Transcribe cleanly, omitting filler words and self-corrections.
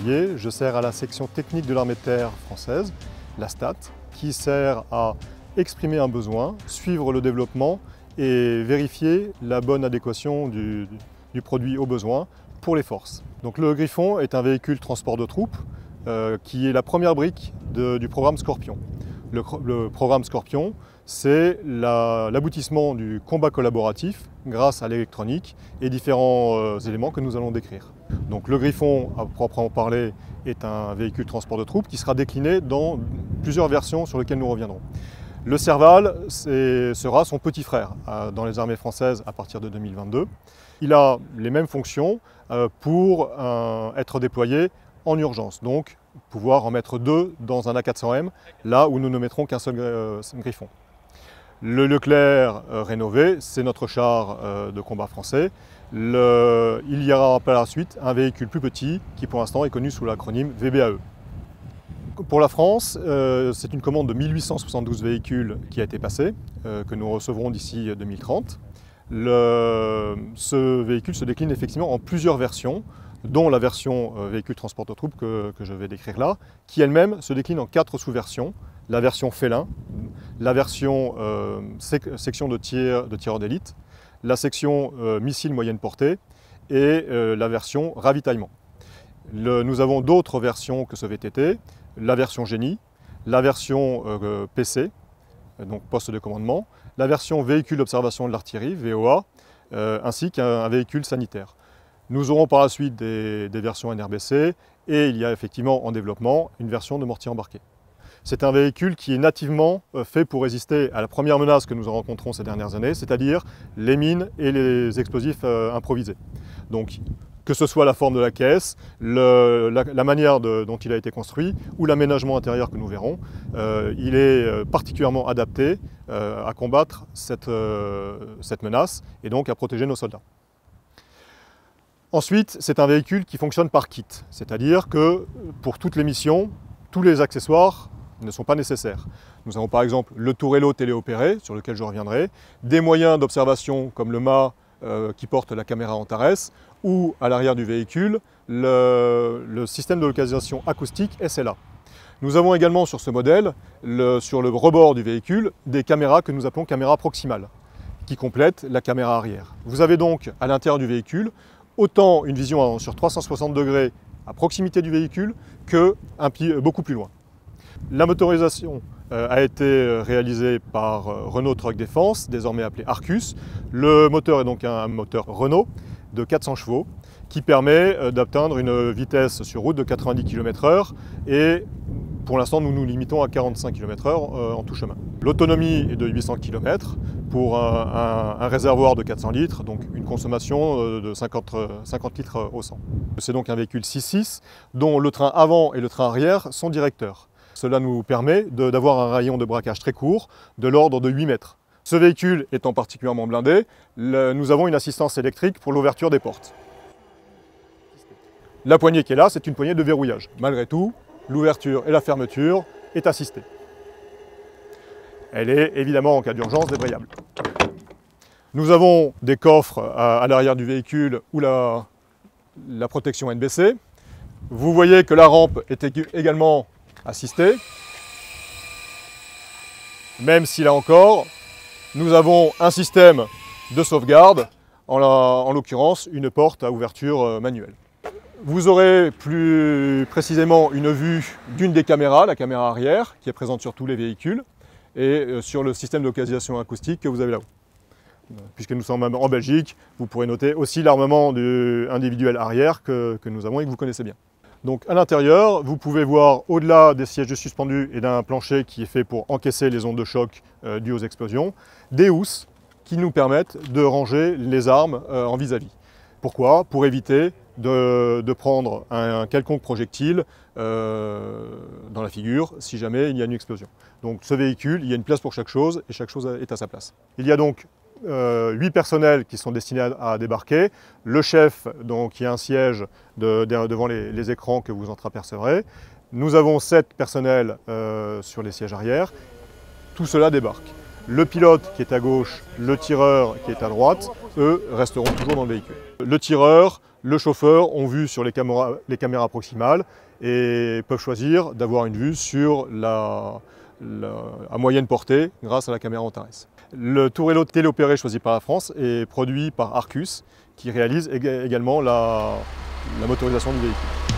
Chevalier, je sers à la section technique de l'armée de terre française, la STAT, qui sert à exprimer un besoin, suivre le développement et vérifier la bonne adéquation du produit aux besoins pour les forces. Donc le Griffon est un véhicule transport de troupes qui est la première brique du programme Scorpion. Le programme Scorpion, c'est l'aboutissement du combat collaboratif grâce à l'électronique et différents éléments que nous allons décrire. Donc le Griffon, à proprement parler, est un véhicule transport de troupes qui sera décliné dans plusieurs versions sur lesquelles nous reviendrons. Le Serval sera son petit frère dans les armées françaises à partir de 2022. Il a les mêmes fonctions pour être déployé en urgence, donc pouvoir en mettre deux dans un A400M, là où nous ne mettrons qu'un seul Griffon. Le Leclerc rénové, c'est notre char de combat français. Il y aura par la suite un véhicule plus petit qui pour l'instant est connu sous l'acronyme VBAE. Pour la France, c'est une commande de 1872 véhicules qui a été passée, que nous recevrons d'ici 2030. Ce véhicule se décline effectivement en plusieurs versions, dont la version véhicule transport de troupes que je vais décrire là, qui elle-même se décline en 4 sous-versions. La version félin, la version section de tireurs d'élite, la section missile moyenne portée et la version ravitaillement. Nous avons d'autres versions que ce VTT, la version génie, la version PC, donc poste de commandement, la version véhicule d'observation de l'artillerie, VOA, ainsi qu'un véhicule sanitaire. Nous aurons par la suite des versions NRBC et il y a effectivement en développement une version de mortier embarqué. C'est un véhicule qui est nativement fait pour résister à la première menace que nous rencontrons ces dernières années, c'est-à-dire les mines et les explosifs improvisés. Donc, que ce soit la forme de la caisse, la manière dont il a été construit ou l'aménagement intérieur que nous verrons, il est particulièrement adapté à combattre cette menace et donc à protéger nos soldats. Ensuite, c'est un véhicule qui fonctionne par kit, c'est-à-dire que pour toutes les missions, tous les accessoires ne sont pas nécessaires. Nous avons par exemple le tourello téléopéré, sur lequel je reviendrai, des moyens d'observation comme le mât qui porte la caméra Antares, ou à l'arrière du véhicule, le système de localisation acoustique SLA. Nous avons également sur ce modèle, sur le rebord du véhicule, des caméras que nous appelons caméras proximales, qui complètent la caméra arrière. Vous avez donc à l'intérieur du véhicule, autant une vision sur 360 degrés à proximité du véhicule que beaucoup plus loin. La motorisation a été réalisée par Renault Truck Défense, désormais appelé Arcus. Le moteur est donc un moteur Renault de 400 chevaux qui permet d'atteindre une vitesse sur route de 90 km/h et pour l'instant nous nous limitons à 45 km/h en tout chemin. L'autonomie est de 800 km pour un réservoir de 400 litres, donc une consommation de 50 litres au 100. C'est donc un véhicule 6-6 dont le train avant et le train arrière sont directeurs. Cela nous permet d'avoir un rayon de braquage très court, de l'ordre de 8 mètres. Ce véhicule étant particulièrement blindé, nous avons une assistance électrique pour l'ouverture des portes. La poignée qui est là, c'est une poignée de verrouillage. Malgré tout, l'ouverture et la fermeture est assistée. Elle est évidemment en cas d'urgence débrayable. Nous avons des coffres à l'arrière du véhicule ou la protection NBC. Vous voyez que la rampe est également assistée, même si là encore, nous avons un système de sauvegarde, en l'occurrence une porte à ouverture manuelle. Vous aurez plus précisément une vue d'une des caméras, la caméra arrière, qui est présente sur tous les véhicules, et sur le système de localisation acoustique que vous avez là-haut. Puisque nous sommes en Belgique, vous pourrez noter aussi l'armement individuel arrière que nous avons et que vous connaissez bien. Donc à l'intérieur, vous pouvez voir au-delà des sièges suspendus et d'un plancher qui est fait pour encaisser les ondes de choc dues aux explosions, des housses qui nous permettent de ranger les armes en vis-à-vis. Pourquoi? Pour éviter de prendre un quelconque projectile dans la figure si jamais il y a une explosion. Donc ce véhicule, il y a une place pour chaque chose et chaque chose est à sa place. Il y a donc 8 personnels qui sont destinés à débarquer, le chef donc, qui a un siège devant les écrans que vous entreapercevrez. Nous avons 7 personnels sur les sièges arrière. Tout cela débarque. Le pilote qui est à gauche, le tireur qui est à droite, eux resteront toujours dans le véhicule. Le tireur le chauffeur ont vue sur les caméras proximales et peuvent choisir d'avoir une vue sur à moyenne portée grâce à la caméra Antares. Le tourello téléopéré choisi par la France est produit par Arcus qui réalise également la motorisation du véhicule.